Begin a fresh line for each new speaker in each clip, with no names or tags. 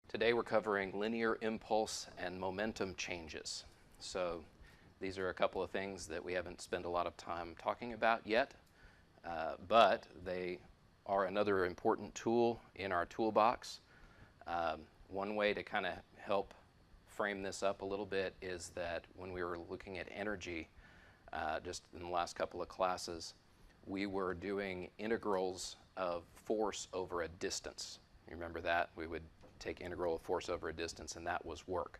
Today we're covering linear impulse and momentum changes. So these are a couple of things that we haven't spent a lot of time talking about yet, but they are another important tool in our toolbox. One way to kind of help frame this up a little bit is that when we were looking at energy just in the last couple of classes, we were doing integrals of force over a distance. You remember that? We would take integral of force over a distance, and that was work.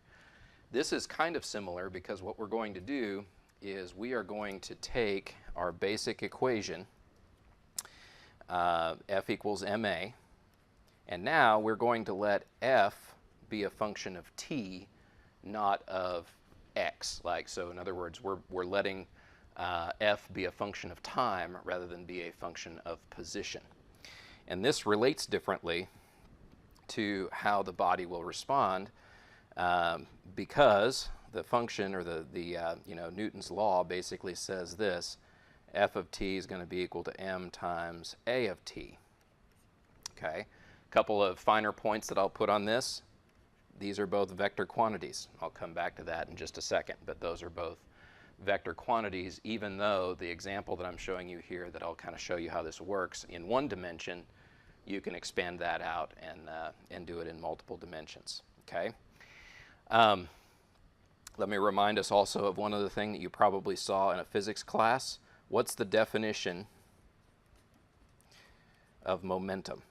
This is kind of similar because what we're going to do is we are going to take our basic equation, F equals ma, and now we're going to let F be a function of t, not of x. So in other words, we're letting F be a function of time rather than be a function of position. And this relates differently to how the body will respond because the function, or the Newton's law basically says this: F of t is going to be equal to m times a of t. Okay, a couple of finer points that I'll put on this. These are both vector quantities. I'll come back to that in just a second, but those are both vector quantities, even though the example that I'm showing you here, that I'll kind of show you how this works in one dimension, you can expand that out and do it in multiple dimensions. Okay. Let me remind us also of one other thing that you probably saw in a physics class. What's the definition of momentum?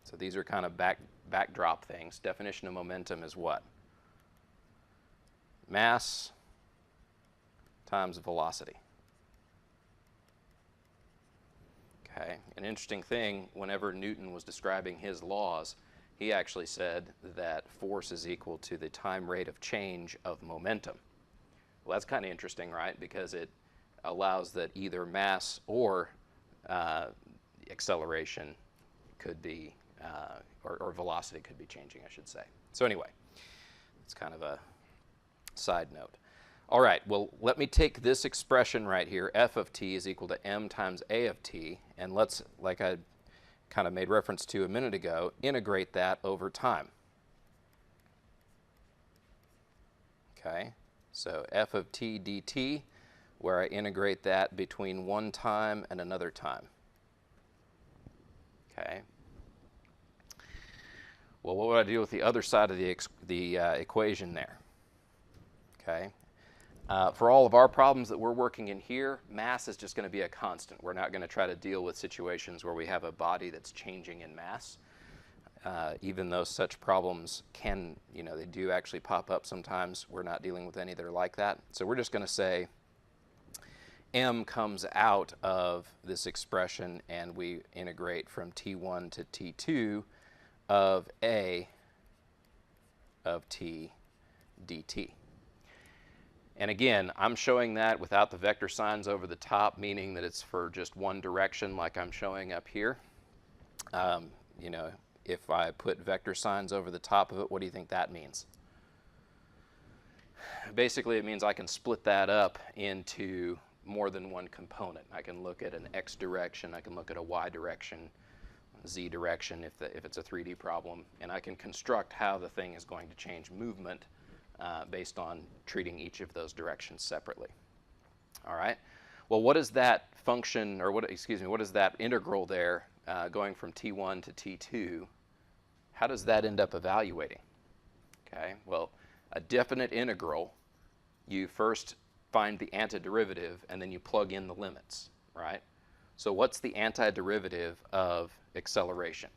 So these are kind of backdrop things. Definition of momentum is what? Mass times velocity. Okay. An interesting thing, whenever Newton was describing his laws, he actually said that force is equal to the time rate of change of momentum. Well, that's kind of interesting, right? Because it allows that either mass or acceleration could be, or velocity could be changing, I should say. So anyway, it's kind of a side note. All right, well, let me take this expression right here, f of t is equal to m times a of t, and let's, like I kind of made reference to a minute ago, integrate that over time. Okay, so f of t dt, where I integrate that between one time and another time. Okay. Well, what would I do with the other side of the equation there? Okay. For all of our problems that we're working in here, mass is just going to be a constant. We're not going to try to deal with situations where we have a body that's changing in mass. Even though such problems can, they do actually pop up sometimes, we're not dealing with any that are like that. So we're just going to say m comes out of this expression, and we integrate from t1 to t2 of a of t dt. And again, I'm showing that without the vector signs over the top, meaning that it's for just one direction like I'm showing up here. If I put vector signs over the top of it, what do you think that means? Basically, it means I can split that up into more than one component. I can look at an x direction, I can look at a y direction, z direction if it's a 3D problem, and I can construct how the thing is going to change movement based on treating each of those directions separately. All right. Well, what is that function, or what is that integral there going from t1 to t2? How does that end up evaluating? Okay. Well, a definite integral, you first find the antiderivative and then you plug in the limits, right? So what's the antiderivative of acceleration?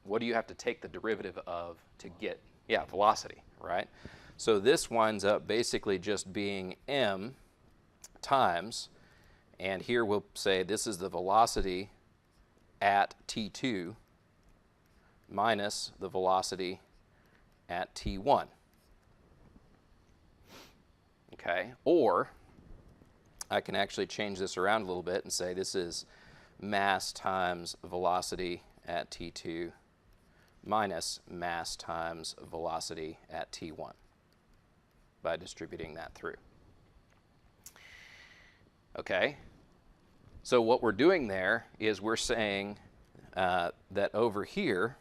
What do you have to take the derivative of to get? Yeah, velocity, right? So this winds up basically just being m times, and here we'll say this is the velocity at t2 minus the velocity at t1. Okay, or I can actually change this around a little bit and say this is mass times velocity at t2 minus mass times velocity at t1 by distributing that through. Okay, So what we're doing there is we're saying that over here,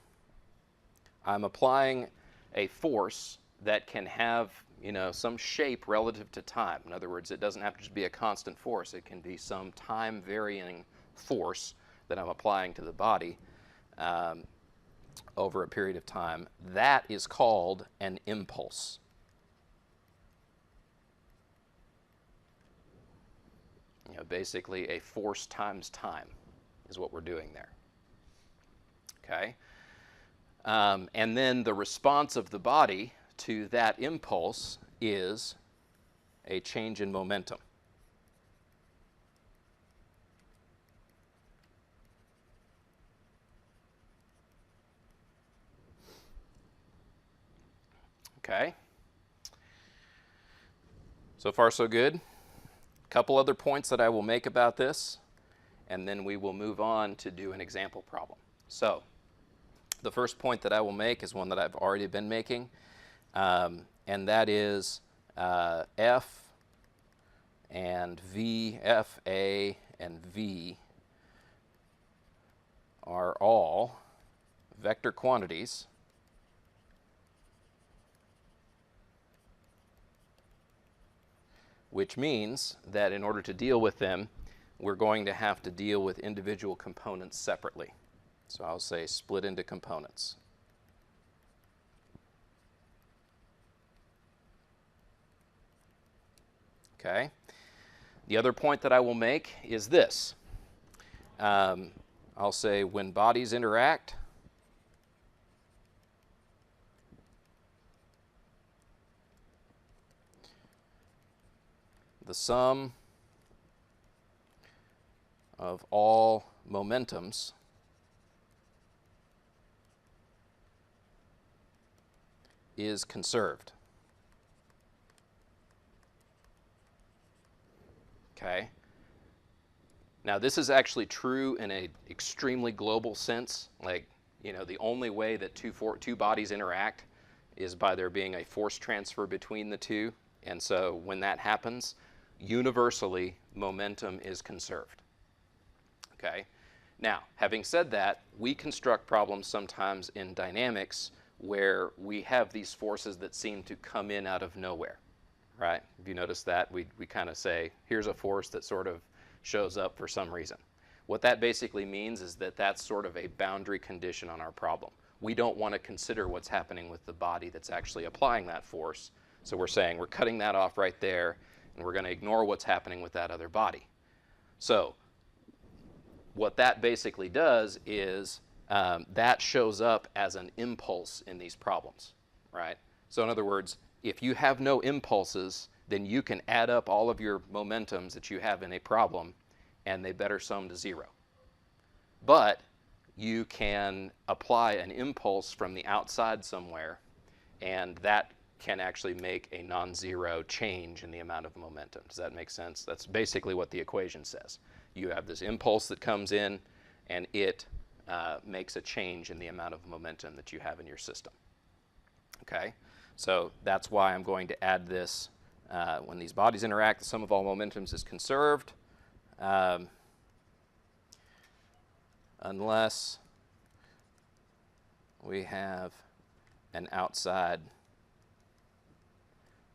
I'm applying a force that can have, you know, some shape relative to time. In other words, it doesn't have to just be a constant force. It can be some time varying force that I'm applying to the body over a period of time. That is called an impulse. You know, basically a force times time is what we're doing there. Okay? And then the response of the body to that impulse is a change in momentum. Okay? So far, so good. A couple other points that I will make about this, and then we will move on to do an example problem. So, the first point that I will make is one that I've already been making, and that is F and V, F, A, and V are all vector quantities which means that in order to deal with them, we're going to have to deal with individual components separately. So I'll say split into components. Okay. The other point that I will make is this. I'll say when bodies interact, the sum of all momentums is conserved. Okay. Now this is actually true in an extremely global sense. Like, you know, the only way that two bodies interact is by there being a force transfer between the two. And so when that happens, universally momentum is conserved. Okay. Now, having said that, we construct problems sometimes in dynamics where we have these forces that seem to come in out of nowhere, right? If you notice that, we kind of say, here's a force that sort of shows up for some reason. What that basically means is that that's sort of a boundary condition on our problem. We don't want to consider what's happening with the body that's actually applying that force. So we're saying we're cutting that off right there, and we're going to ignore what's happening with that other body. So what that basically does is that shows up as an impulse in these problems, right? So in other words, if you have no impulses, then you can add up all of your momentums that you have in a problem, and they better sum to zero. But you can apply an impulse from the outside somewhere, and that can actually make a non-zero change in the amount of momentum. Does that make sense? That's basically what the equation says. You have this impulse that comes in, and it makes a change in the amount of momentum that you have in your system. Okay? So that's why I'm going to add this. When these bodies interact, the sum of all momentums is conserved, unless we have an outside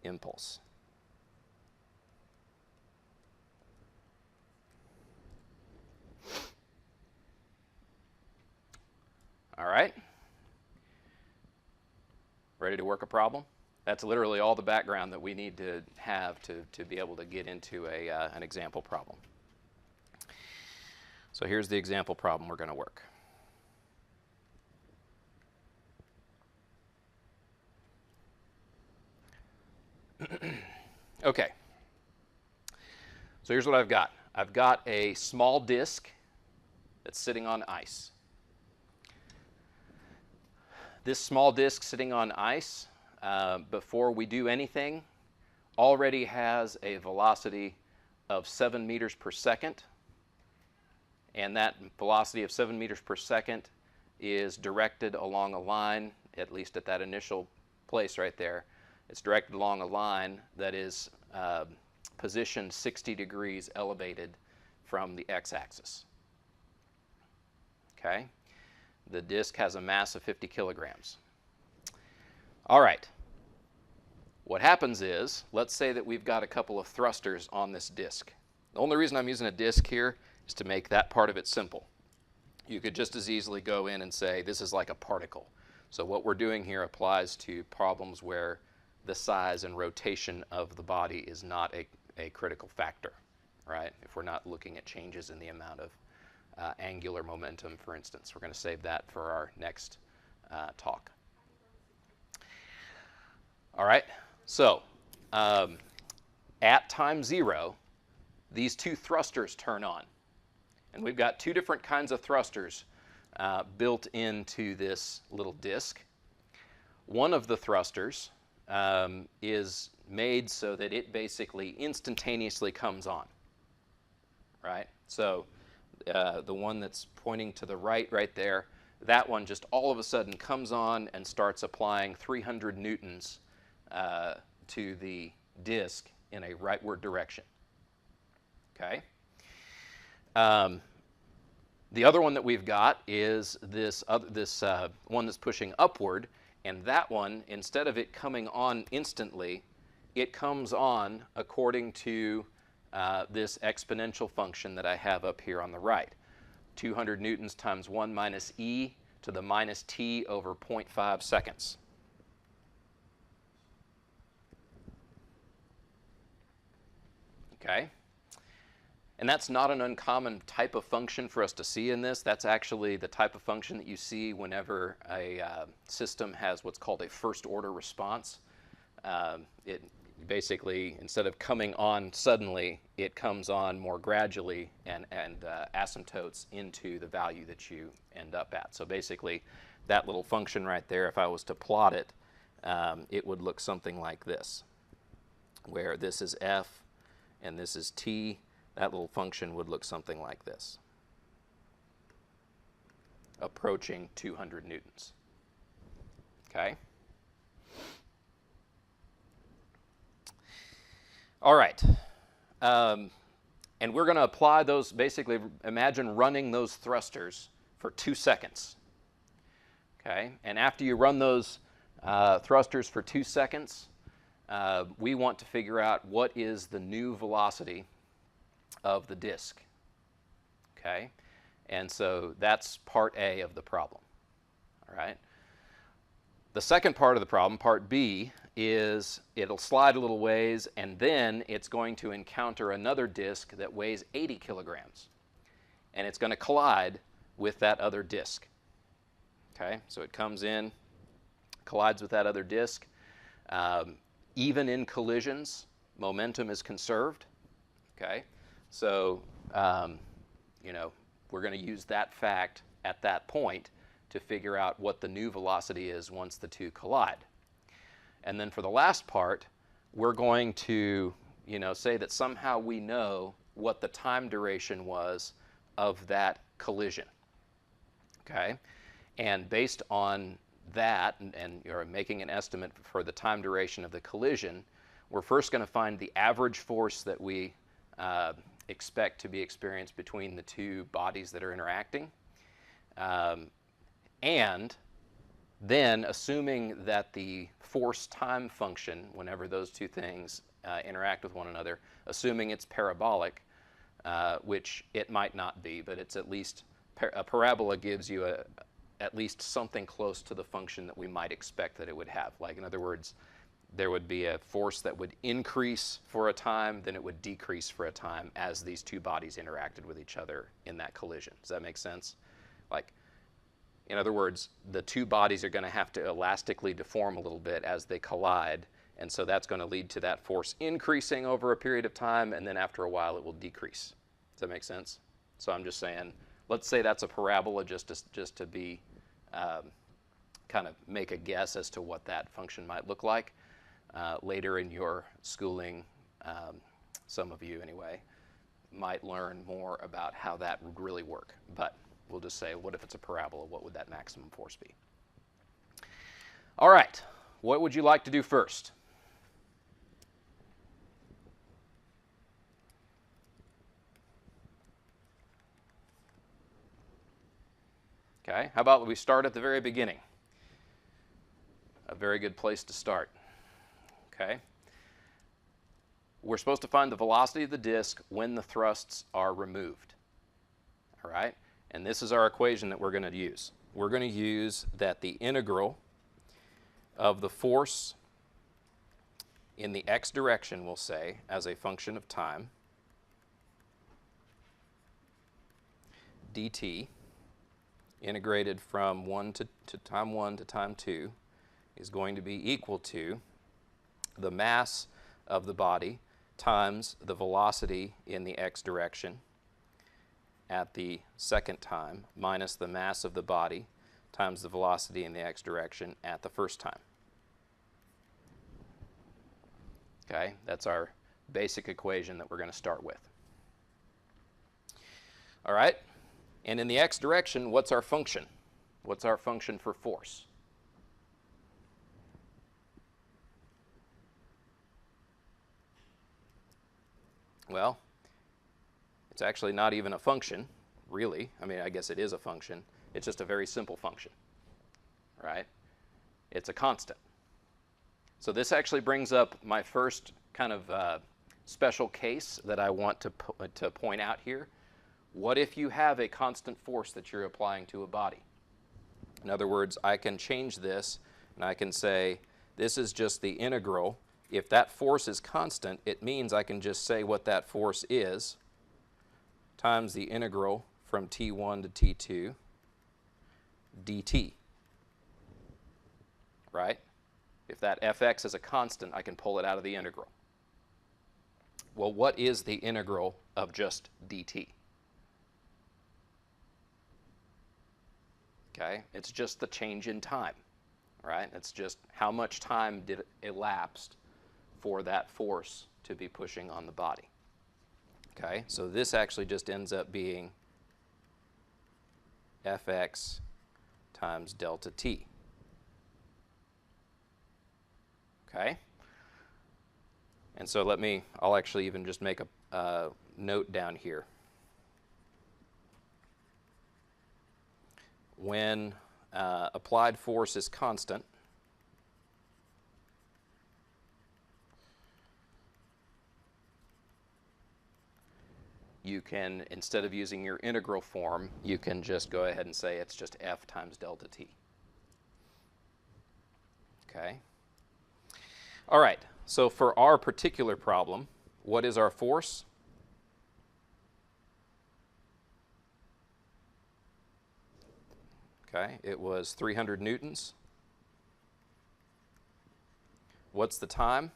impulse. All right. Ready to work a problem? That's literally all the background that we need to have to be able to get into an example problem. So here's the example problem we're going to work. Okay. So here's what I've got. I've got a small disk that's sitting on ice. This small disk sitting on ice, before we do anything, already has a velocity of 7 meters per second. And that velocity of 7 meters per second is directed along a line, at least at that initial place right there. It's directed along a line that is positioned 60 degrees elevated from the x-axis. Okay? The disc has a mass of 50 kilograms. All right. What happens is, let's say that we've got a couple of thrusters on this disc. The only reason I'm using a disc here is to make that part of it simple. You could just as easily go in and say this is like a particle. So what we're doing here applies to problems where the size and rotation of the body is not a critical factor, right? If we're not looking at changes in the amount of angular momentum, for instance. We're going to save that for our next talk. All right, so at time 0, these two thrusters turn on. And we've got two different kinds of thrusters built into this little disc. One of the thrusters is made so that it basically instantaneously comes on, right? So the one that's pointing to the right there, that one just all of a sudden comes on and starts applying 300 newtons to the disc in a rightward direction. Okay. The other one that we've got is this one that's pushing upward, and that one, instead of it coming on instantly, it comes on according to this exponential function that I have up here on the right. 200 newtons times 1 minus e to the minus t over 0.5 seconds. Okay? And that's not an uncommon type of function for us to see in this. That's actually the type of function that you see whenever a system has what's called a first-order response. It basically, instead of coming on suddenly, it comes on more gradually and asymptotes into the value that you end up at. So basically, that little function right there, if I was to plot it, it would look something like this, where this is f and this is t. That little function would look something like this, approaching 200 newtons. Okay? All right. And we're going to apply those, basically, imagine running those thrusters for 2 seconds. Okay? And after you run those thrusters for 2 seconds, we want to figure out what is the new velocity of the disk. Okay? And so that's part A of the problem. All right? The second part of the problem, part B, is it'll slide a little ways and then it's going to encounter another disk that weighs 80 kilograms. And it's going to collide with that other disk. Okay? So it comes in, collides with that other disk. Even in collisions, momentum is conserved. Okay? So, we're going to use that fact at that point to figure out what the new velocity is once the two collide. And then for the last part, we're going to, say that somehow we know what the time duration was of that collision. Okay? And based on that, and you're making an estimate for the time duration of the collision, we're first going to find the average force that we expect to be experienced between the two bodies that are interacting. And then, assuming that the force time function, whenever those two things interact with one another, assuming it's parabolic, which it might not be, but it's at least, a parabola gives you at least something close to the function that we might expect that it would have. Like, in other words, there would be a force that would increase for a time, then it would decrease for a time as these two bodies interacted with each other in that collision. Does that make sense? Like, in other words, the two bodies are going to have to elastically deform a little bit as they collide, and so that's going to lead to that force increasing over a period of time, and then after a while it will decrease. Does that make sense? So I'm just saying, let's say that's a parabola just to be kind of make a guess as to what that function might look like. Later in your schooling, some of you anyway, might learn more about how that would really work. But we'll just say, what if it's a parabola? What would that maximum force be? All right. What would you like to do first? Okay, how about we start at the very beginning? A very good place to start. Okay. We're supposed to find the velocity of the disk when the thrusts are removed. All right? And this is our equation that we're going to use. We're going to use that the integral of the force in the x direction, we'll say, as a function of time, dt, integrated from time 1 to time 2, is going to be equal to the mass of the body times the velocity in the x direction at the second time minus the mass of the body times the velocity in the x direction at the first time. Okay, that's our basic equation that we're going to start with. All right, and in the x direction, what's our function? What's our function for force? Well, it's actually not even a function, really. I mean, I guess it is a function. It's just a very simple function, right? It's a constant. So this actually brings up my first kind of special case that I want to point out here. What if you have a constant force that you're applying to a body? In other words, I can change this, and I can say this is just the integral. If that force is constant, it means I can just say what that force is times the integral from t1 to t2 dt, right? If that fx is a constant, I can pull it out of the integral. Well, what is the integral of just dt? Okay, it's just the change in time, right? It's just how much time did elapsed for that force to be pushing on the body. Okay, so this actually just ends up being fx times delta t. Okay, and so I'll actually even just make a note down here. When applied force is constant, you can, instead of using your integral form, you can just go ahead and say it's just f times delta t. Okay? All right, so for our particular problem, what is our force? Okay, it was 300 newtons. What's the time?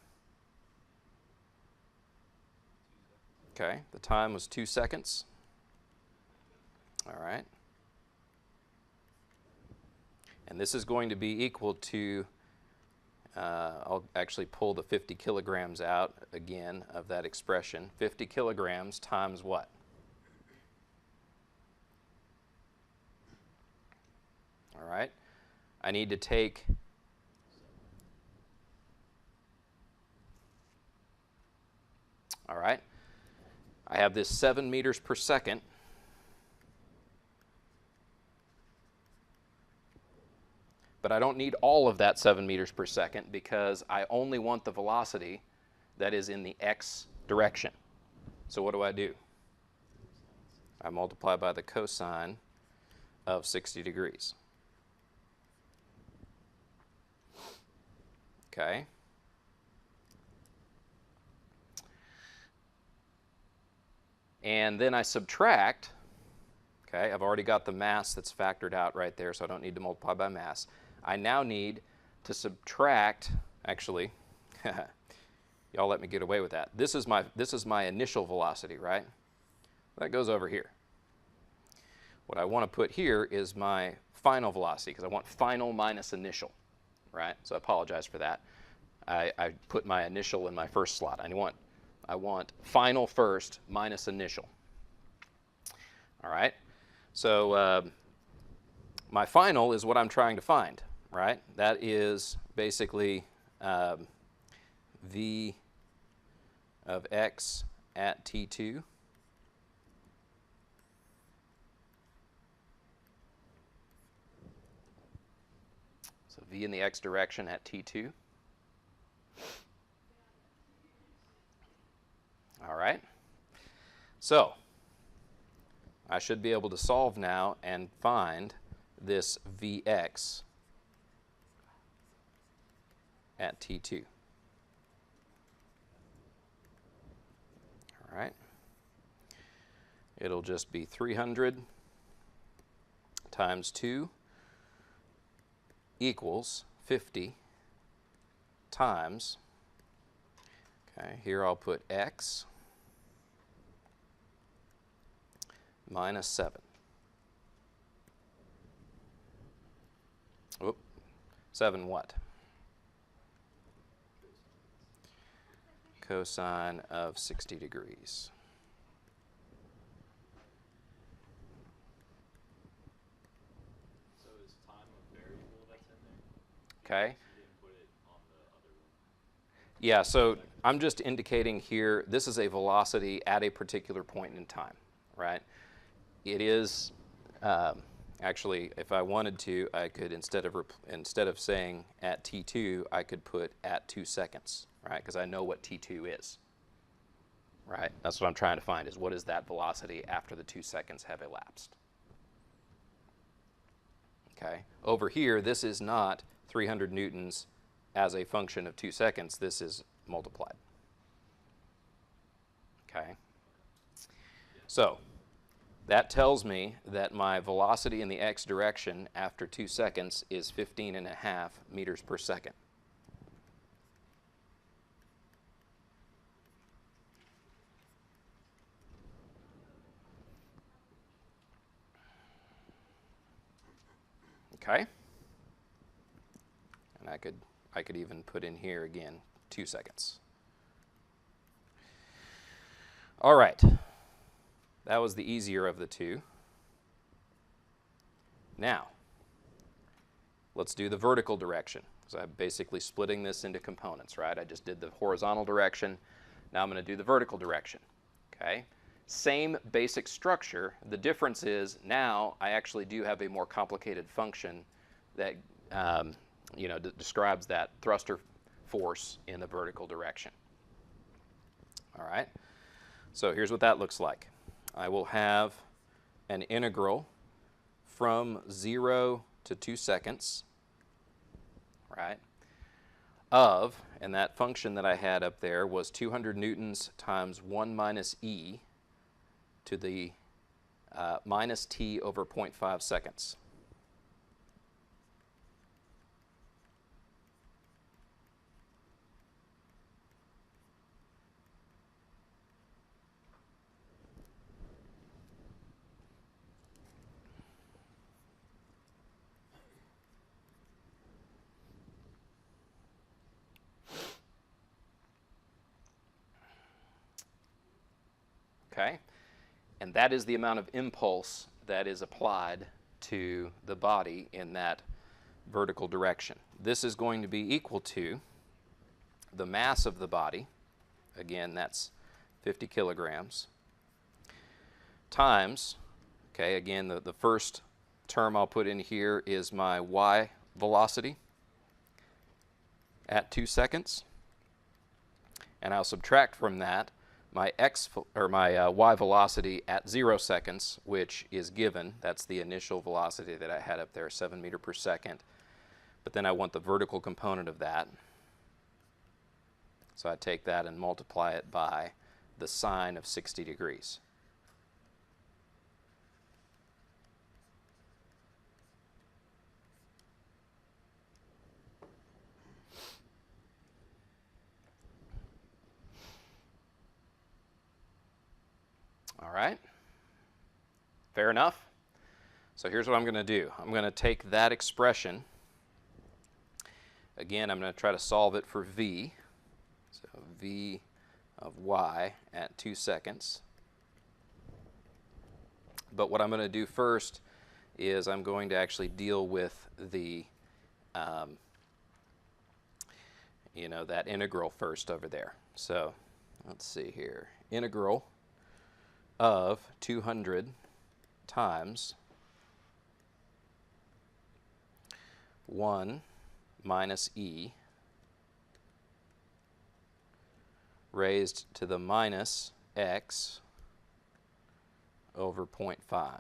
Okay, the time was 2 seconds. All right. And this is going to be equal to, I'll actually pull the 50 kilograms out again of that expression. 50 kilograms times what? All right. I need to take all right. I have this 7 meters per second. But I don't need all of that 7 meters per second because I only want the velocity that is in the x direction. So what do? I multiply by the cosine of 60 degrees. Okay. And then I subtract. Okay, I've already got the mass that's factored out right there, so I don't need to multiply by mass. I now need to subtract, actually, y'all let me get away with that. This is my initial velocity, right? That goes over here. What I want to put here is my final velocity, because I want final minus initial, right? So I apologize for that. I put my initial in my first slot. I want final first minus initial. All right? So my final is what I'm trying to find, right? That is basically v of x at t2 . So v in the x direction at t2. All right. So I should be able to solve now and find this Vx at T2. All right. It'll just be 300 times 2 equals 50 times, okay, here I'll put x minus 7. Whoop. 7 what? Cosine of 60 degrees.
So is time a variable that's in there?
Okay.
You didn't put it on the other one.
Yeah, so I'm just indicating here this is a velocity at a particular point in time, right? It is actually, if I wanted to, I could instead of saying at t2, I could put at 2 seconds, right? Because I know what t2 is, right? That's what I'm trying to find, is what is that velocity after the 2 seconds have elapsed. Okay. Over here, this is not 300 newtons as a function of 2 seconds. This is multiplied. Okay. So that tells me that my velocity in the x direction after 2 seconds is 15.5 meters per second. Okay. And I could even put in here again 2 seconds. All right. That was the easier of the two. Now, let's do the vertical direction. So I'm basically splitting this into components, right? I just did the horizontal direction. Now I'm going to do the vertical direction. Okay? Same basic structure. The difference is now I actually do have a more complicated function that describes that thruster force in the vertical direction. All right? So here's what that looks like. I will have an integral from 0 to 2 seconds, right, of, and that function that I had up there was 200 newtons times 1 minus e to the minus t over 0.5 seconds. Okay? And that is the amount of impulse that is applied to the body in that vertical direction. This is going to be equal to the mass of the body, again that's 50 kilograms, times, okay, again the first term I'll put in here is my y velocity at 2 seconds, and I'll subtract from that my y velocity at 0 seconds, which is given. That's the initial velocity that I had up there, 7 meters per second. But then I want the vertical component of that. So I take that and multiply it by the sine of 60 degrees. All right, fair enough? So here's what I'm going to do. I'm going to take that expression. Again, I'm going to try to solve it for v. So v of y at 2 seconds. But what I'm going to do first is I'm going to actually deal with the, that integral first over there. So let's see here. Integral of 200 times 1 minus e raised to the minus x over 0.5.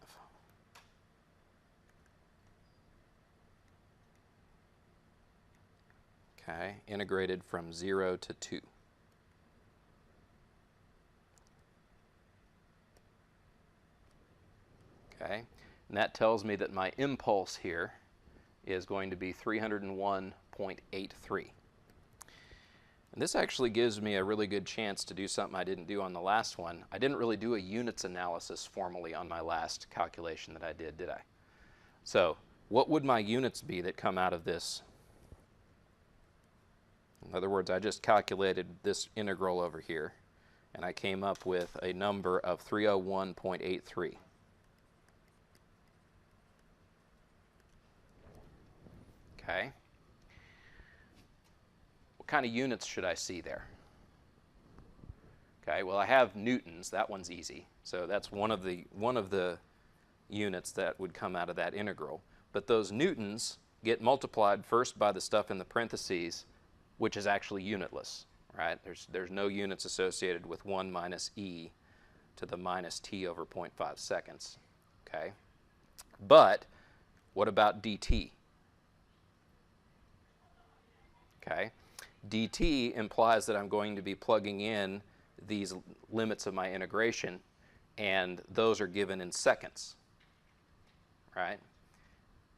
Okay, integrated from 0 to 2. Okay, and that tells me that my impulse here is going to be 301.83. And this actually gives me a really good chance to do something I didn't do on the last one. I didn't really do a units analysis formally on my last calculation that I did I? So what would my units be that come out of this? In other words, I just calculated this integral over here, and I came up with a number of 301.83. Okay. What kind of units should I see there? Okay, well I have newtons, that one's easy. So that's one of the units that would come out of that integral. But those newtons get multiplied first by the stuff in the parentheses, which is actually unitless, right? There's no units associated with 1 minus e to the minus t over 0.5 seconds, okay? But what about dt? Okay, dt implies that I'm going to be plugging in these limits of my integration, and those are given in seconds, right?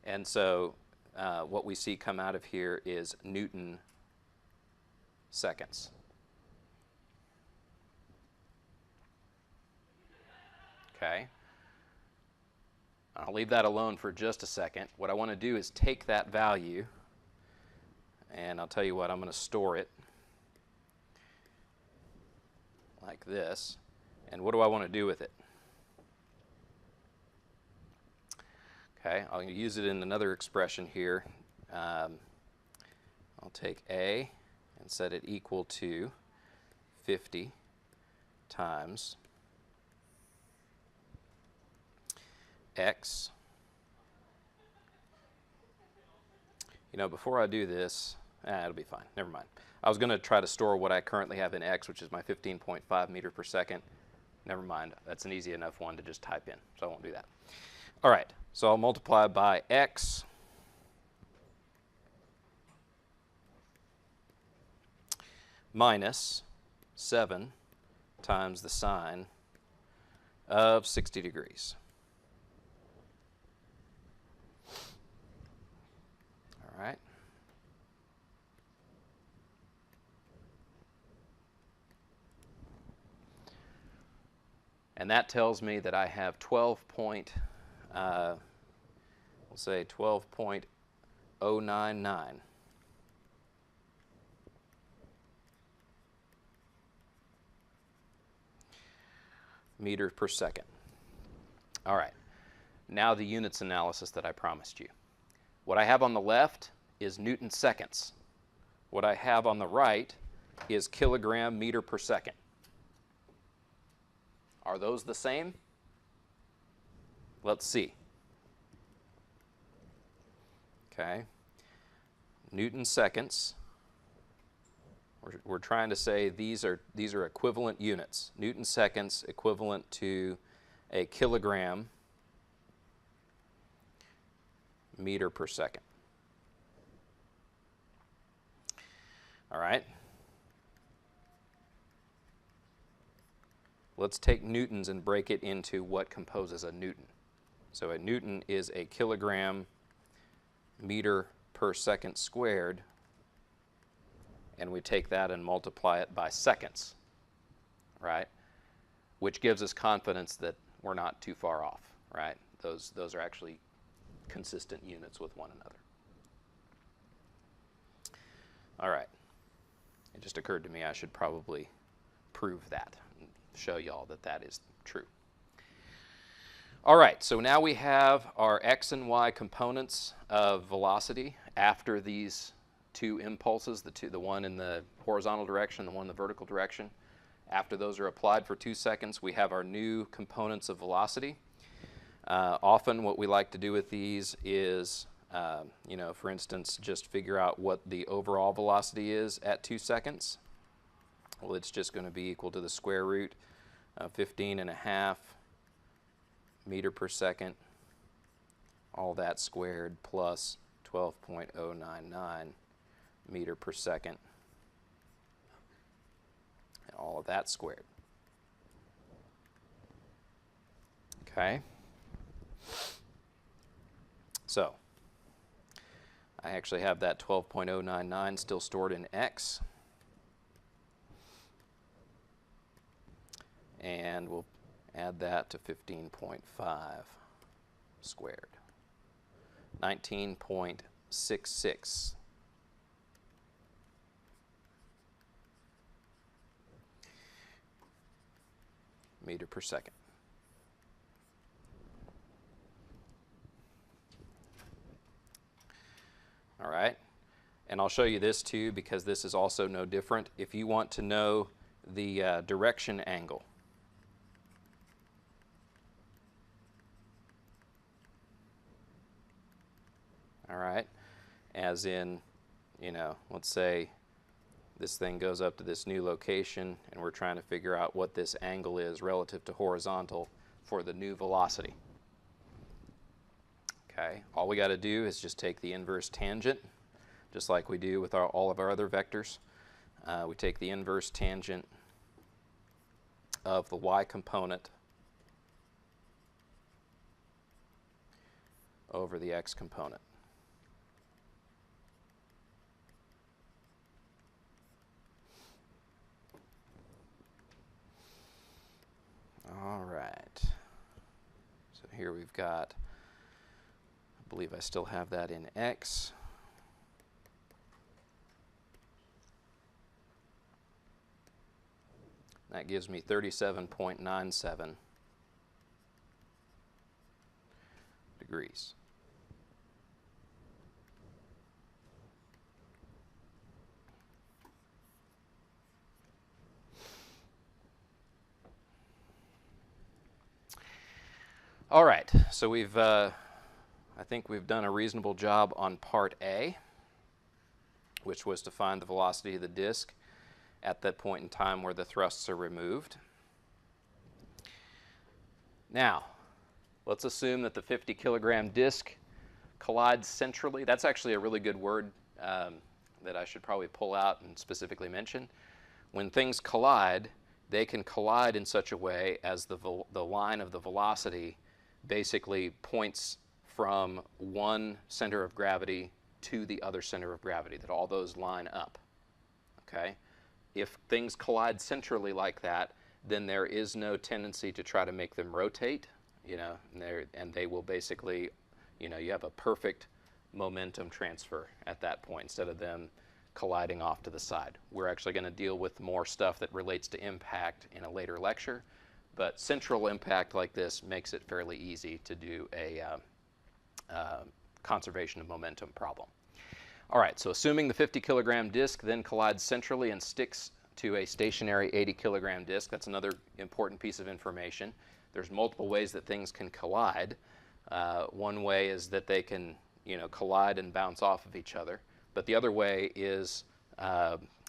And so what we see come out of here is Newton seconds. Okay, I'll leave that alone for just a second. What I want to do is take that value, and I'll tell you what, I'm going to store it like this. And what do I want to do with it? Okay, I'll use it in another expression here. I'll take A and set it equal to 50 times x. You know, before I do this, it'll be fine. Never mind. I was going to try to store what I currently have in x, which is my 15.5 meters per second. Never mind. That's an easy enough one to just type in, so I won't do that. All right, so I'll multiply by x minus 7 times the sine of 60 degrees. All right. And that tells me that I have 12.099 meters per second. All right, now the units analysis that I promised you. What I have on the left is Newton seconds. What I have on the right is kilogram meter per second. Are those the same? Let's see. Okay, Newton seconds. We're trying to say these are equivalent units. Newton seconds equivalent to a kilogram meter per second. All right. Let's take newtons and break it into what composes a newton. So a newton is a kilogram meter per second squared, and we take that and multiply it by seconds, right? Which gives us confidence that we're not too far off, right? Those are actually consistent units with one another. All right. It just occurred to me I should probably prove that and show y'all that that is true. All right, so now we have our x and y components of velocity after these two impulses, the one in the horizontal direction, the one in the vertical direction. After those are applied for 2 seconds, we have our new components of velocity. Often what we like to do with these is You know, for instance, just figure out what the overall velocity is at 2 seconds. Well, it's just going to be equal to the square root of 15.5 meter per second, all that squared, plus 12.099 meter per second, and all of that squared. Okay? So, I actually have that 12.099 still stored in x. And we'll add that to 15.5 squared. 19.66 meter per second. All right, and I'll show you this too because this is also no different. If you want to know the direction angle, all right, as in, you know, let's say this thing goes up to this new location and we're trying to figure out what this angle is relative to horizontal for the new velocity. Okay, all we got to do is just take the inverse tangent, just like we do with all of our other vectors. We take the inverse tangent of the y component over the x component. All right, so here we've got, I believe I still have that in x. That gives me 37.97 degrees. All right, so I think we've done a reasonable job on part A, which was to find the velocity of the disk at that point in time where the thrusts are removed. Now, let's assume that the 50 kilogram disk collides centrally. That's actually a really good word that I should probably pull out and specifically mention. When things collide, they can collide in such a way as the line of the velocity basically points from one center of gravity to the other center of gravity, that all those line up. Okay? If things collide centrally like that, then there is no tendency to try to make them rotate, you know, and they will basically, you know, you have a perfect momentum transfer at that point instead of them colliding off to the side. We're actually going to deal with more stuff that relates to impact in a later lecture, but central impact like this makes it fairly easy to do a conservation of momentum problem. All right, so assuming the 50 kilogram disk then collides centrally and sticks to a stationary 80 kilogram disk, that's another important piece of information. There's multiple ways that things can collide. One way is that they can, you know, collide and bounce off of each other. But the other way is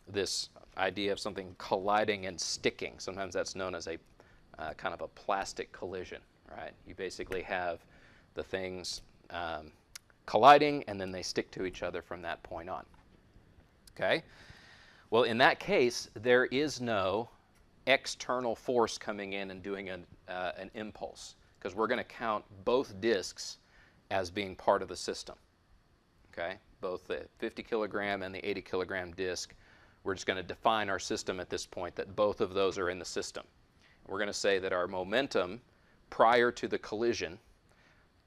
this idea of something colliding and sticking. Sometimes that's known as a kind of a plastic collision, right? You basically have the things colliding and then they stick to each other from that point on. Okay? Well, in that case, there is no external force coming in and doing an impulse, because we're going to count both disks as being part of the system. Okay? Both the 50 kilogram and the 80 kilogram disk, we're just going to define our system at this point that both of those are in the system. We're going to say that our momentum prior to the collision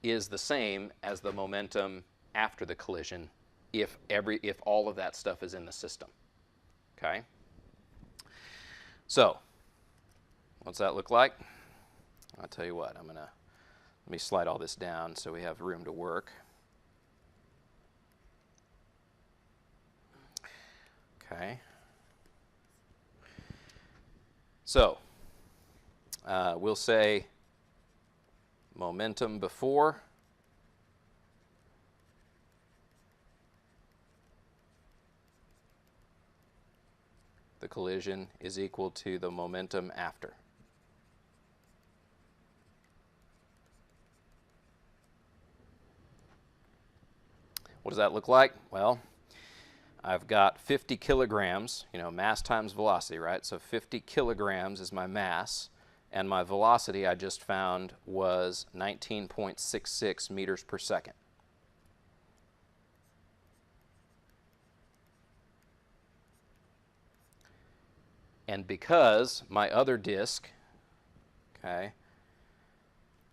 is the same as the momentum after the collision if all of that stuff is in the system. Okay? So, what's that look like? I'll tell you what, let me slide all this down so we have room to work. Okay. So, we'll say momentum before the collision is equal to the momentum after. What does that look like? Well, I've got 50 kilograms, mass times velocity, right? So 50 kilograms is my mass, and my velocity I just found was 19.66 meters per second. And because my other disk, okay,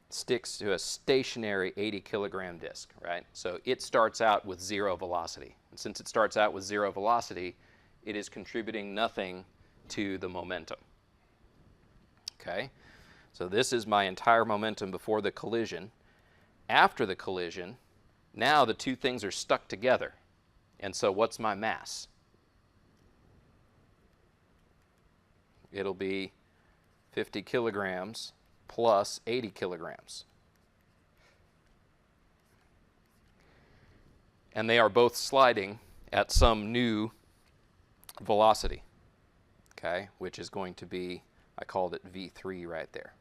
sticks to a stationary 80 kilogram disk, right? So it starts out with zero velocity. And since it starts out with zero velocity, it is contributing nothing to the momentum. Okay? So this is my entire momentum before the collision. After the collision, now the two things are stuck together. And so what's my mass? It'll be 50 kilograms plus 80 kilograms. And they are both sliding at some new velocity, okay, which is going to be, I called it V3 right there.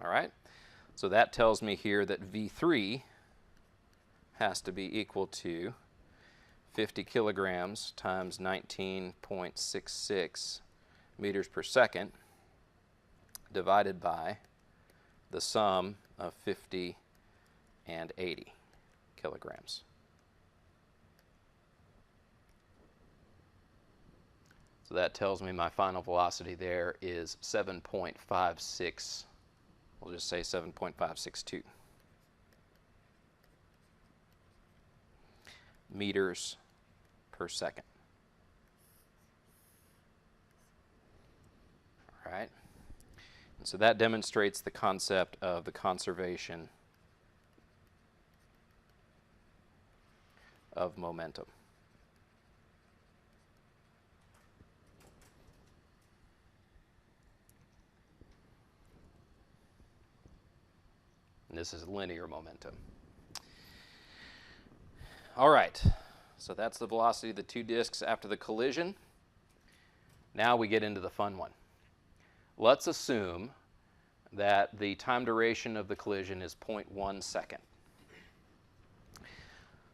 All right, so that tells me here that V3 has to be equal to 50 kilograms times 19.66 meters per second divided by the sum of 50 and 80 kilograms. So that tells me my final velocity there is 7.56, we'll just say 7.562 meters per second. All right. And so that demonstrates the concept of the conservation of momentum. And this is linear momentum. All right. So that's the velocity of the two disks after the collision. Now we get into the fun one. Let's assume that the time duration of the collision is 0.1 second.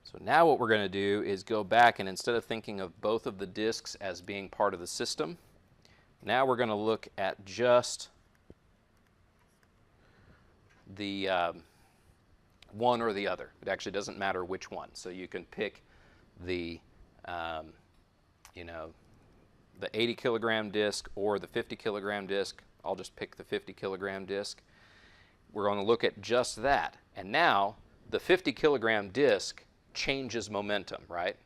So now what we're going to do is go back, and instead of thinking of both of the disks as being part of the system, now we're going to look at just the one or the other. It actually doesn't matter which one. So you can pick the, the 80 kilogram disc or the 50 kilogram disc. I'll just pick the 50 kilogram disc. We're going to look at just that. And now the 50 kilogram disc changes momentum, right?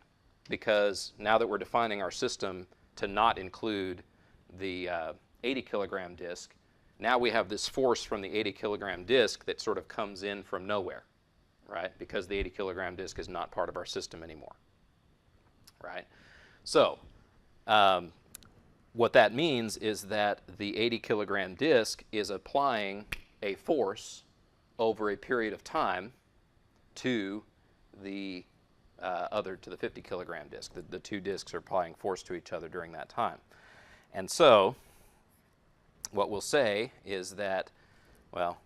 Because now that we're defining our system to not include the 80 kilogram disc, now we have this force from the 80 kilogram disc that sort of comes in from nowhere, right? Because the 80 kilogram disc is not part of our system anymore. Right? So what that means is that the 80 kilogram disc is applying a force over a period of time to the to the 50 kilogram disc. The two discs are applying force to each other during that time. And so what we'll say is that, well,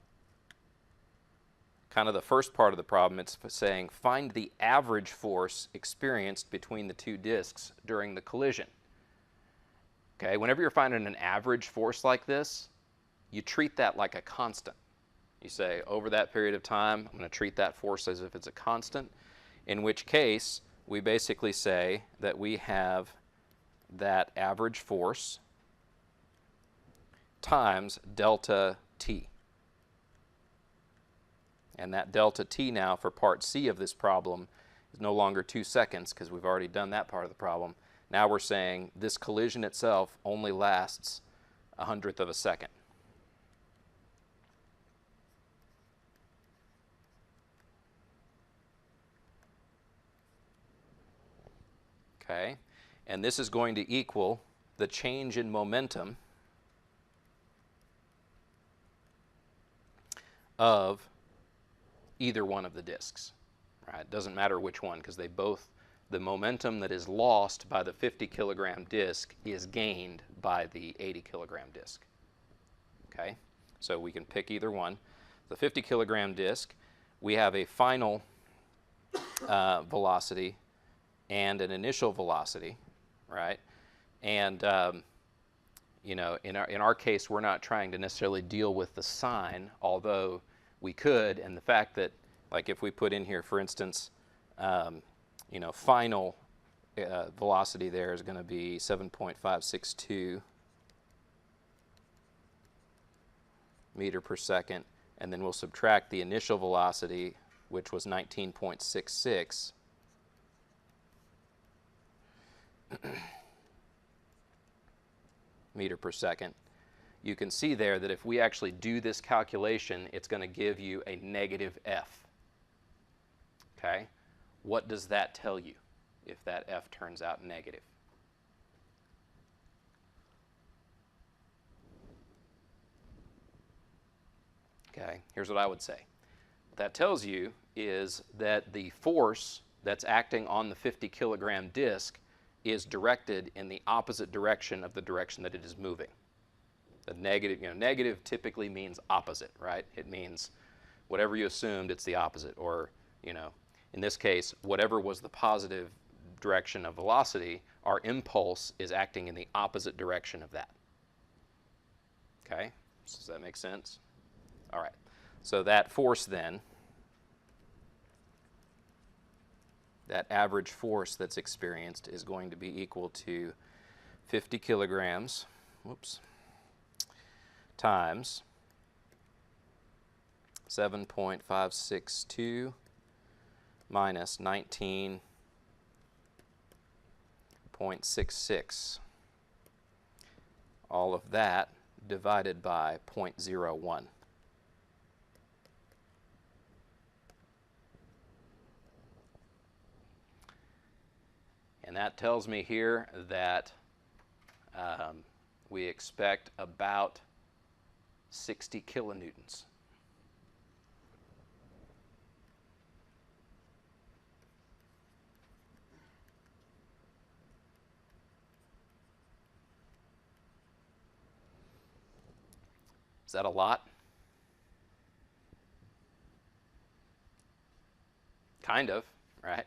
kind of the first part of the problem, it's saying find the average force experienced between the two disks during the collision. Okay, whenever you're finding an average force like this, you treat that like a constant. You say, over that period of time, I'm going to treat that force as if it's a constant, in which case we basically say that we have that average force times delta t. And that delta t now for part C of this problem is no longer 2 seconds because we've already done that part of the problem. Now we're saying this collision itself only lasts 1/100th of a second. Okay, and this is going to equal the change in momentum of either one of the disks, right? It doesn't matter which one, because they both, the momentum that is lost by the 50 kilogram disc is gained by the 80 kilogram disc. Okay, so we can pick either one. The 50 kilogram disc, we have a final velocity and an initial velocity, right? And you know, in our case, we're not trying to necessarily deal with the sign, although we could. And the fact that, like, if we put in here, for instance, you know, final velocity there is going to be 7.562 meter per second, and then we'll subtract the initial velocity, which was 19.66. meter per second. You can see there that if we actually do this calculation, it's going to give you a negative F. Okay? What does that tell you if that F turns out negative? Okay, here's what I would say. What that tells you is that the force that's acting on the 50 kilogram disc is directed in the opposite direction of the direction that it is moving. The negative, you know, negative typically means opposite, right? It means whatever you assumed, it's the opposite. Or, you know, in this case, whatever was the positive direction of velocity, our impulse is acting in the opposite direction of that. Okay, does that make sense? All right, so that force then, that average force that's experienced is going to be equal to 50 kilograms, whoops, times 7.562 minus 19.66. All of that divided by 0.01. And that tells me here that we expect about 60 kilonewtons. Is that a lot? Kind of, right?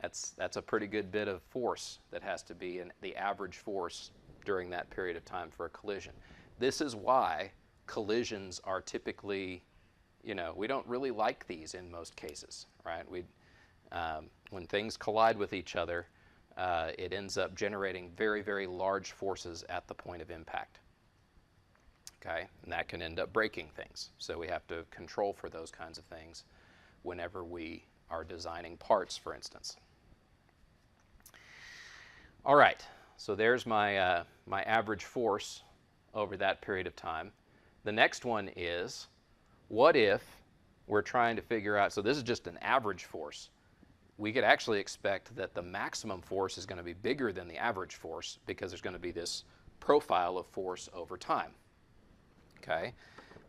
That's a pretty good bit of force that has to be in the average force during that period of time for a collision. This is why collisions are typically, you know, we don't really like these in most cases, right? When things collide with each other, it ends up generating very, very large forces at the point of impact. Okay, and that can end up breaking things. So we have to control for those kinds of things whenever we are designing parts, for instance. All right, so there's my, my average force over that period of time. The next one is, what if we're trying to figure out, so this is just an average force. We could actually expect that the maximum force is going to be bigger than the average force because there's going to be this profile of force over time. Okay,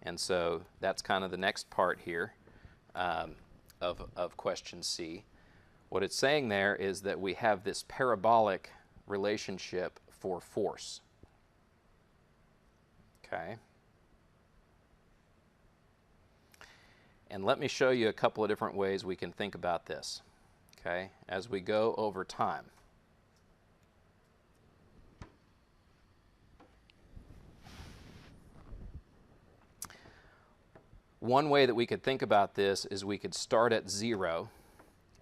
and so that's kind of the next part here of question C. What it's saying there is that we have this parabolic relationship for force. Okay. And let me show you a couple of different ways we can think about this, okay, as we go over time. One way that we could think about this is we could start at 0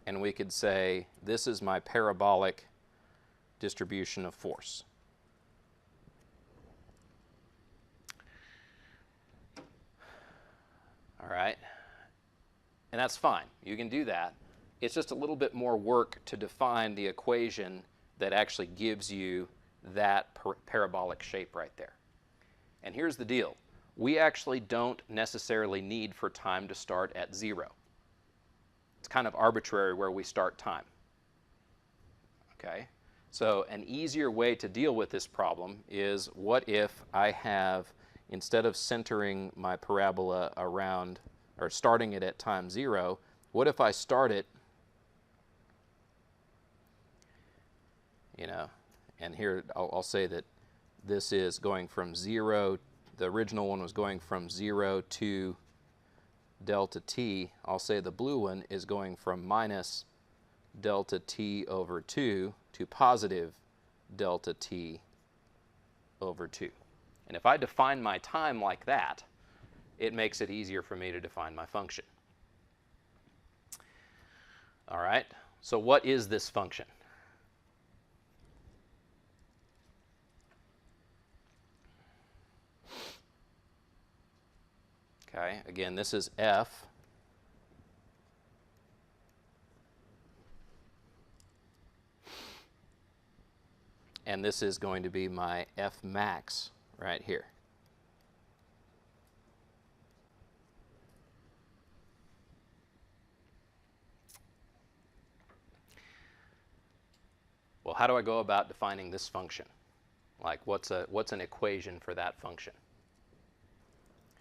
and we could say, this is my parabolic distribution of force. All right, and that's fine. You can do that. It's just a little bit more work to define the equation that actually gives you that parabolic shape right there. And here's the deal. We actually don't necessarily need for time to start at 0. It's kind of arbitrary where we start time. Okay? So an easier way to deal with this problem is, what if I have, instead of centering my parabola around, or starting it at time 0, what if I start it, you know, and here I'll say that this is going from 0, the original one was going from 0 to delta t. I'll say the blue one is going from minus delta t over 2 to positive delta t over 2. And if I define my time like that, it makes it easier for me to define my function. All right, so what is this function? Okay, again, this is f. And this is going to be my f max right here. Well, how do I go about defining this function? Like, what's an equation for that function?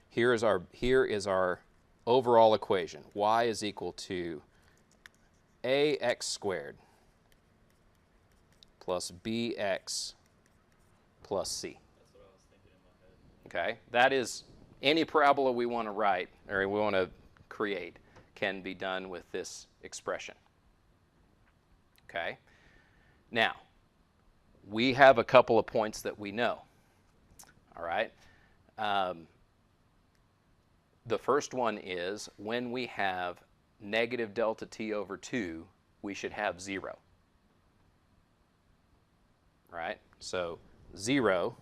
Here is our overall equation. Y is equal to ax squared plus bx plus c.
That's what I was thinking in my head.
Okay, that is any parabola we want to write or we want to create can be done with this expression. Okay, now we have a couple of points that we know. All right. The first one is when we have negative delta t over 2, we should have 0. Right? So 0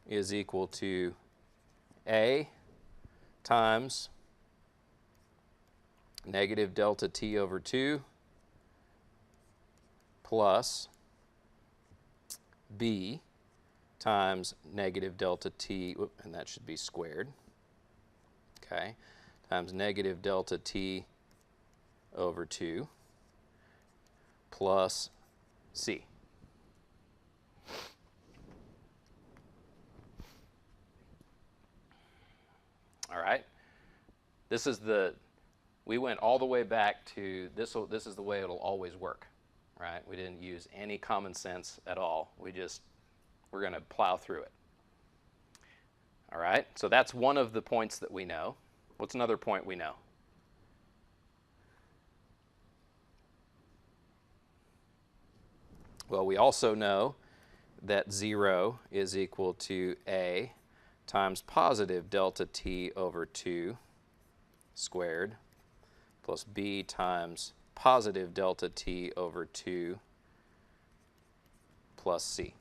is equal to a times negative delta t over 2 plus b times negative delta t, and that should be squared, okay, times negative delta t over 2 plus c. All right. This is we went all the way back to this is the way it'll always work, right? We didn't use any common sense at all. We're going to plow through it. All right, so that's one of the points that we know. What's another point we know? Well, we also know that 0 is equal to a times positive delta t over 2 squared plus b times positive delta t over 2 plus c.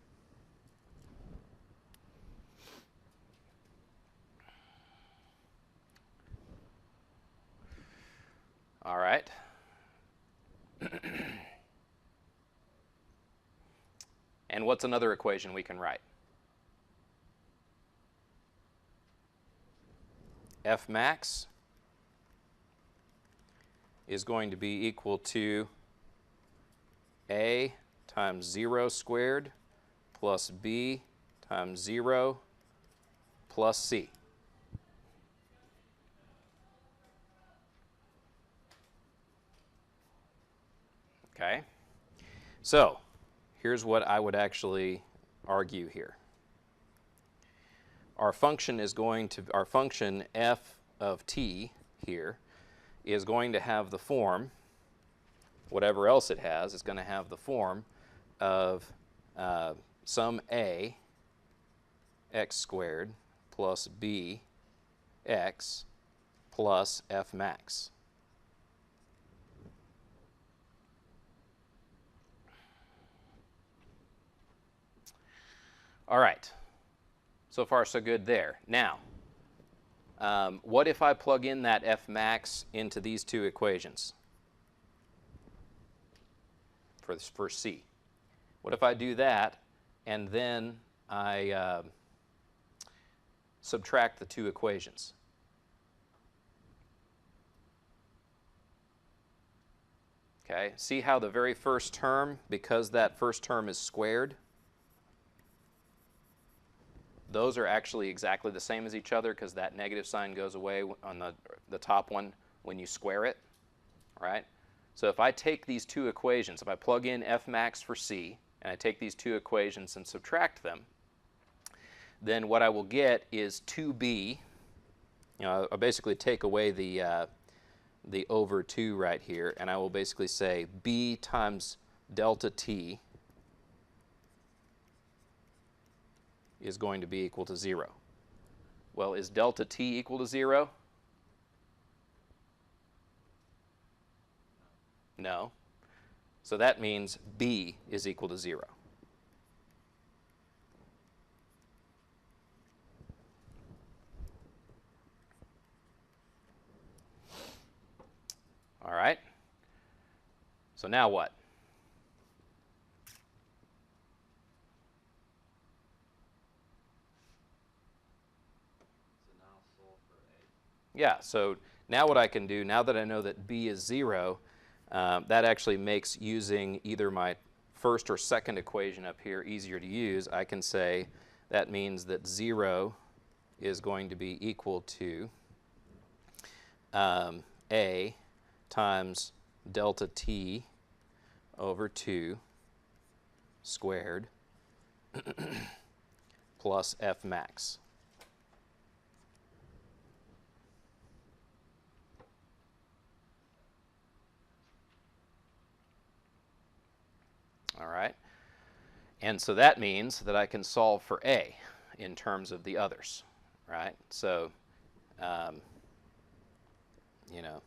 All right. And what's another equation we can write? F max is going to be equal to a times 0 squared plus b times 0 plus c. Okay, so here's what I would actually argue here. Our function f of t here is going to have the form, whatever else it has, is going to have the form of some a x squared plus b x plus f max. All right, so far so good there. Now, what if I plug in that f max into these two equations for c? What if I do that and then I subtract the two equations? Okay, see how the very first term, because that first term is squared, those are actually exactly the same as each other because that negative sign goes away on the top one when you square it, right? So if I take these two equations, if I plug in F max for C, and I take these two equations and subtract them, then what I will get is 2b. I'll basically take away the over 2 right here, and I will basically say b times delta t is going to be equal to 0. Well, is delta t equal to 0? No. So that means b is equal to 0. All right. So now what?
So now solve for A.
Yeah, so now what I can do, now that I know that b is 0, that actually makes using either my first or second equation up here easier to use. I can say that means that 0 is going to be equal to a times delta t over 2 squared plus F max. All right. And so that means that I can solve for A in terms of the others, right? So, you know,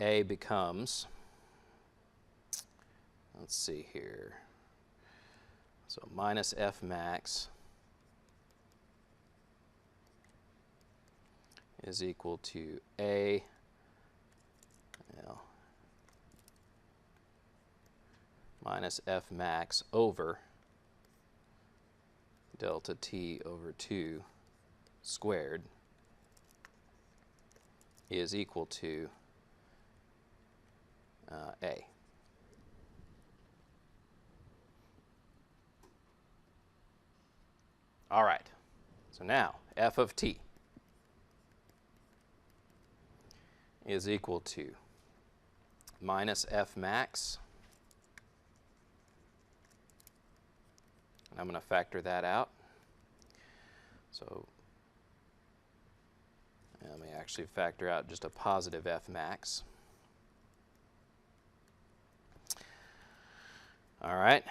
A becomes, let's see here, so minus F max is equal to A, minus F max over delta t over 2 squared is equal to A. All right, so now f of t is equal to minus F max, and I'm going to factor that out. So let me actually factor out just a positive F max. All right,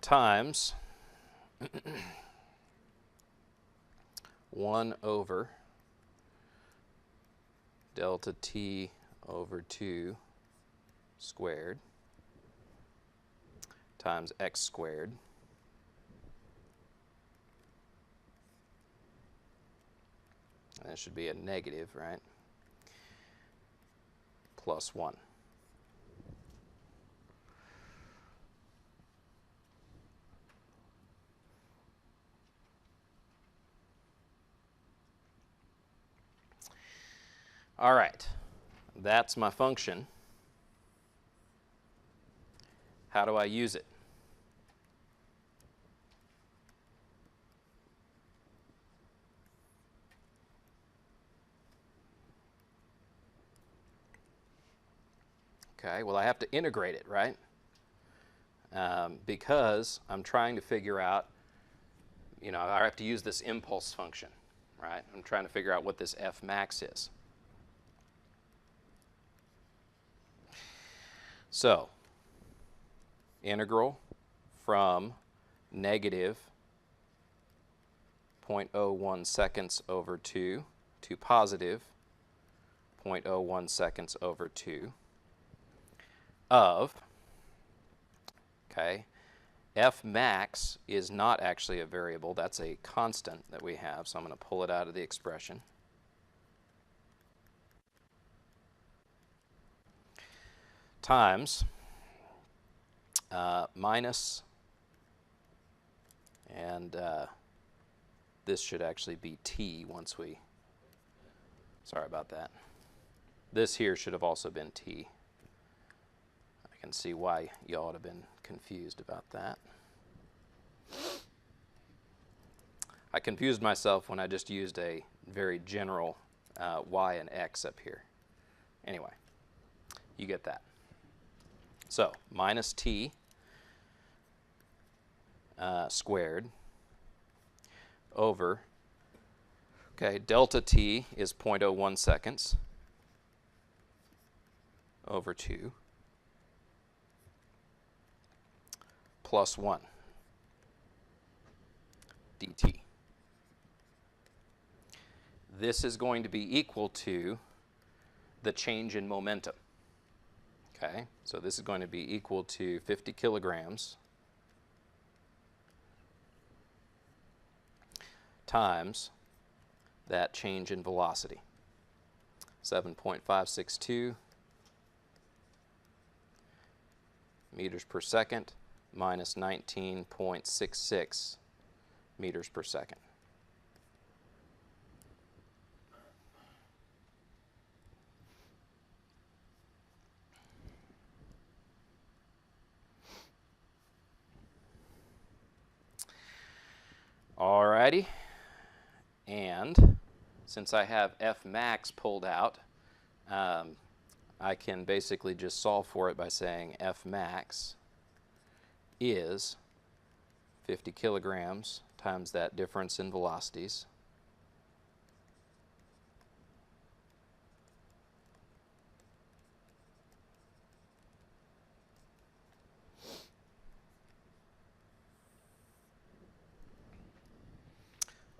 times 1 over delta t over 2 squared times x squared and it should be a negative, right, plus 1. All right, that's my function. How do I use it? Okay, well, I have to integrate it, right? Because I'm trying to figure out, I have to use this impulse function, right? I'm trying to figure out what this F max is. So, integral from negative 0.01 seconds over 2 to positive 0.01 seconds over 2 of, okay, F max is not actually a variable, that's a constant that we have, so I'm going to pull it out of the expression. Times minus, and this should actually be t once we, sorry about that. This here should have also been t. I can see why you ought to have been confused about that. I confused myself when I just used a very general y and x up here. Anyway, you get that. So minus t squared over, okay, delta t is 0.01 seconds over 2 plus 1 dt. This is going to be equal to the change in momentum. Okay, so this is going to be equal to 50 kilograms times that change in velocity, 7.562 meters per second minus 19.66 meters per second. Alrighty, and since I have F max pulled out, I can basically just solve for it by saying F max is 50 kilograms times that difference in velocities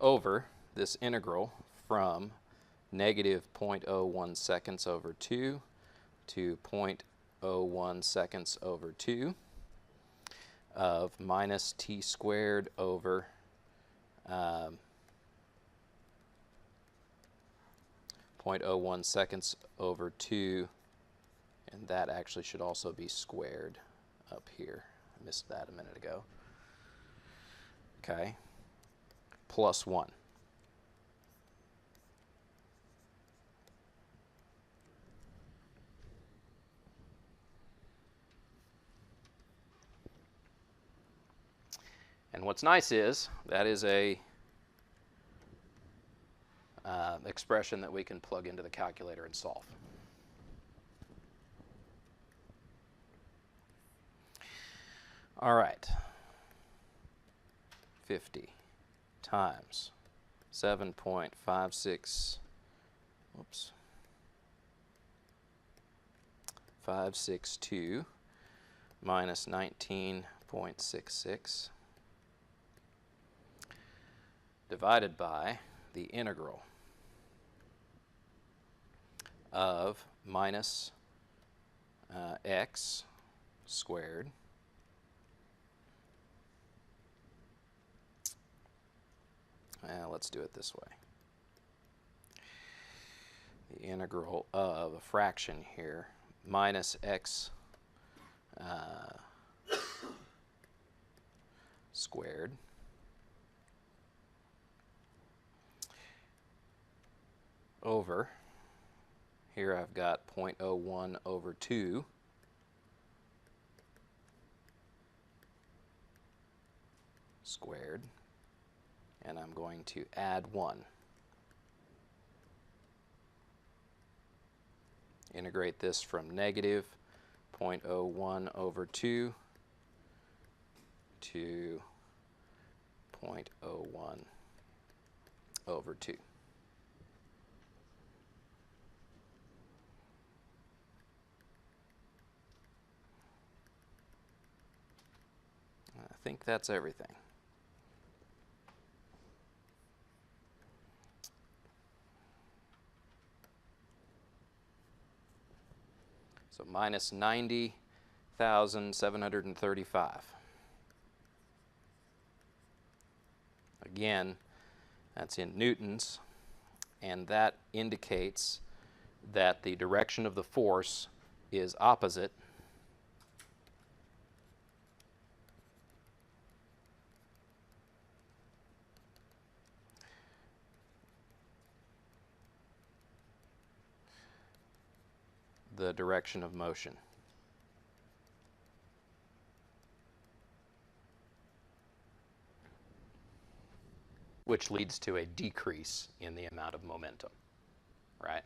over this integral from negative 0.01 seconds over 2 to 0.01 seconds over 2 of minus t squared over 0.01 seconds over 2, and that actually should also be squared up here. I missed that a minute ago. Okay, plus 1. And what's nice is that is a expression that we can plug into the calculator and solve. All right, 50 times 7.56, whoops, 562 minus 19.66 divided by the integral of minus x squared let's do it this way. The integral of a fraction here, minus x squared over, here I've got 0.01 over 2 squared, and I'm going to add 1. Integrate this from negative 0.01 over 2 to 0.01 over 2. I think that's everything. So minus 90,735. Again, that's in newtons, and that indicates that the direction of the force is opposite the direction of motion. Which leads to a decrease in the amount of momentum. right?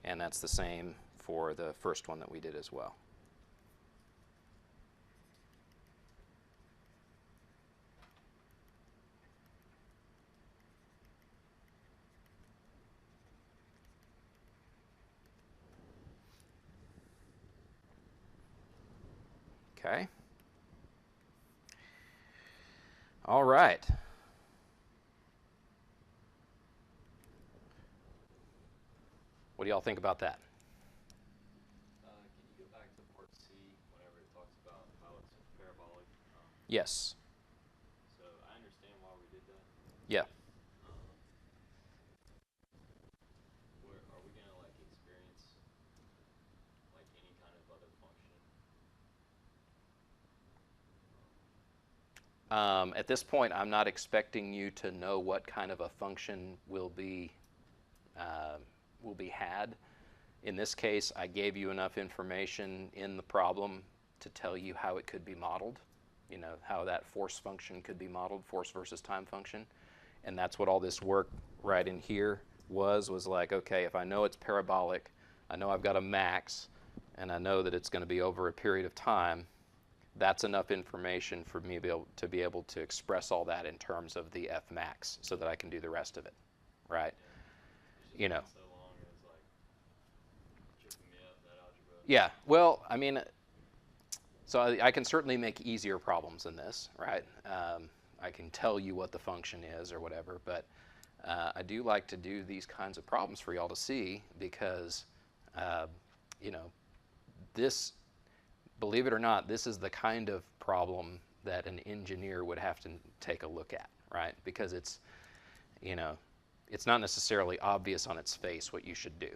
And that's the same for the first one that we did as well. Okay. All right. What do y'all think about that?
Can you go back to part C whenever it talks about how it's parabolic?
Yes.
So I understand why we did that.
Yeah.
Where are we gonna like experience like any kind of other function?
At this point, I'm not expecting you to know what kind of a function will be had. In this case, I gave you enough information in the problem to tell you how it could be modeled, you know, how that force function could be modeled, force versus time function. And that's what all this work right in here was like, okay, if I know it's parabolic, I know I've got a max, and I know that it's going to be over a period of time, that's enough information for me to be able to express all that in terms of the F max so that I can do the rest of it, right?
Yeah.
You know.
So long as like tripping me up that algebra.
Yeah, well, I mean, so I can certainly make easier problems than this, right? I can tell you what the function is or whatever, but I do like to do these kinds of problems for y'all to see because, you know, this, believe it or not, this is the kind of problem that an engineer would have to take a look at, right? Because it's, you know, it's not necessarily obvious on its face what you should do.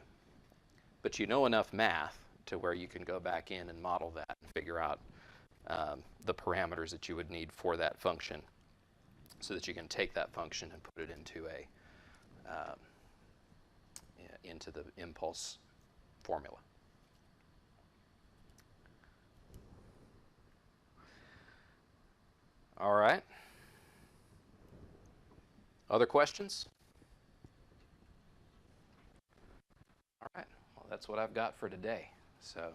But you know enough math to where you can go back in and model that and figure out the parameters that you would need for that function so that you can take that function and put it into the impulse formula. All right. Other questions? All right. Well, that's what I've got for today. So.